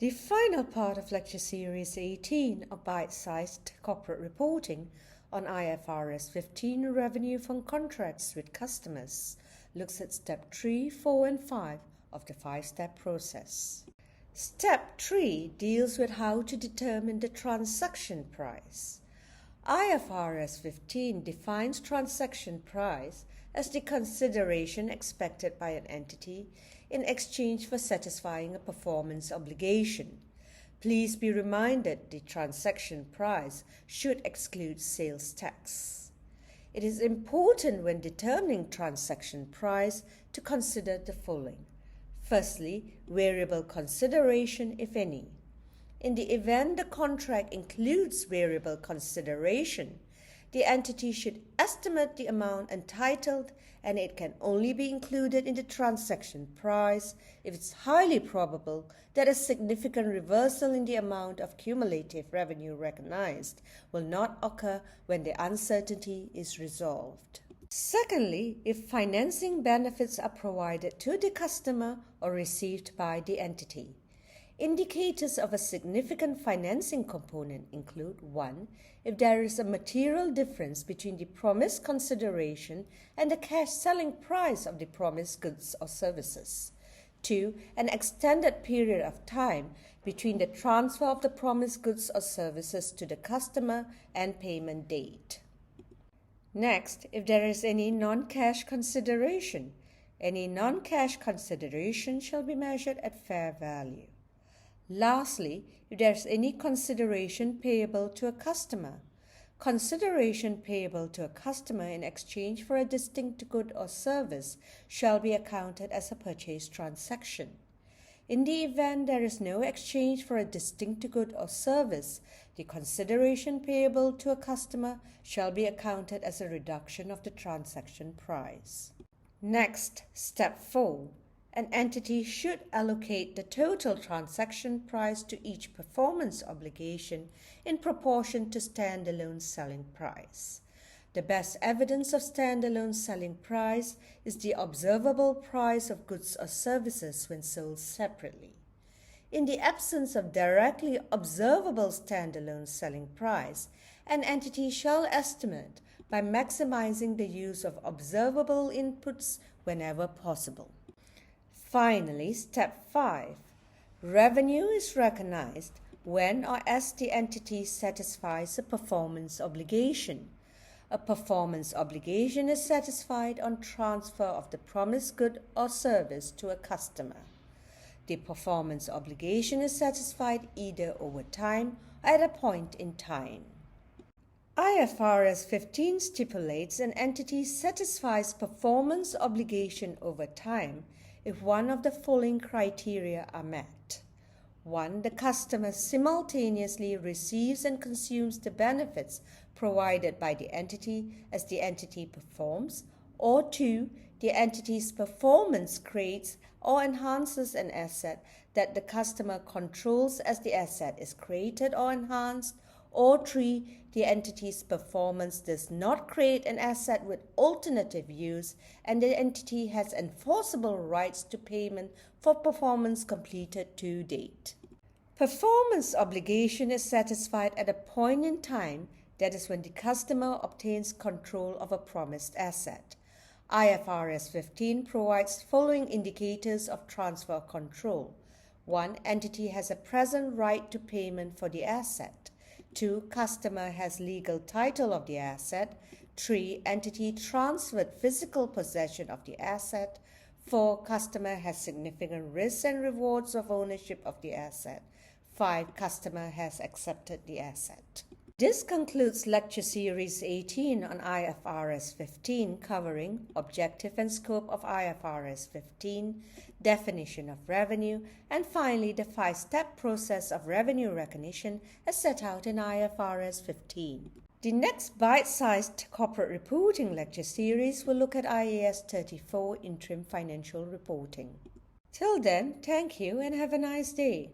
The final part of Lecture Series 18 of Bite-Sized Corporate Reporting on IFRS 15 Revenue from Contracts with Customers looks at Step 3, 4 and 5 of the 5-step process. Step 3 deals with how to determine the transaction price. IFRS 15 defines transaction price as the consideration expected by an entity in exchange for satisfying a performance obligation. Please be reminded the transaction price should exclude sales tax. It is important when determining transaction price to consider the following. Firstly, variable consideration, if any. In the event the contract includes variable consideration, the entity should estimate the amount entitled, and it can only be included in the transaction price if it's highly probable that a significant reversal in the amount of cumulative revenue recognized will not occur when the uncertainty is resolved. Secondly, if financing benefits are provided to the customer or received by the entity. Indicators of a significant financing component include 1. If there is a material difference between the promised consideration and the cash selling price of the promised goods or services. 2. An extended period of time between the transfer of the promised goods or services to the customer and payment date. Next, if there is any non-cash consideration, any non-cash consideration shall be measured at fair value. Lastly, if there is any consideration payable to a customer, consideration payable to a customer in exchange for a distinct good or service shall be accounted as a purchase transaction. In the event there is no exchange for a distinct good or service, the consideration payable to a customer shall be accounted as a reduction of the transaction price. Next, Step 4. An entity should allocate the total transaction price to each performance obligation in proportion to standalone selling price. The best evidence of standalone selling price is the observable price of goods or services when sold separately. In the absence of directly observable standalone selling price, an entity shall estimate by maximizing the use of observable inputs whenever possible. Finally, Step 5. Revenue is recognized when or as the entity satisfies a performance obligation. A performance obligation is satisfied on transfer of the promised good or service to a customer. The performance obligation is satisfied either over time or at a point in time. IFRS 15 stipulates an entity satisfies performance obligation over time if one of the following criteria are met. 1. The customer simultaneously receives and consumes the benefits provided by the entity as the entity performs, or 2. The entity's performance creates or enhances an asset that the customer controls as the asset is created or enhanced, or 3. The entity's performance does not create an asset with alternative use and the entity has enforceable rights to payment for performance completed to date. Performance obligation is satisfied at a point in time, that is when the customer obtains control of a promised asset. IFRS 15 provides following indicators of transfer control. 1. Entity has a present right to payment for the asset. 2. Customer has legal title of the asset. 3. Entity transferred physical possession of the asset. 4. Customer has significant risks and rewards of ownership of the asset. 5. Customer has accepted the asset. This concludes Lecture Series 18 on IFRS 15, covering Objective and Scope of IFRS 15, Definition of Revenue, and finally the 5-step process of revenue recognition as set out in IFRS 15. The next bite-sized corporate reporting lecture series will look at IAS 34 Interim Financial Reporting. Till then, thank you and have a nice day.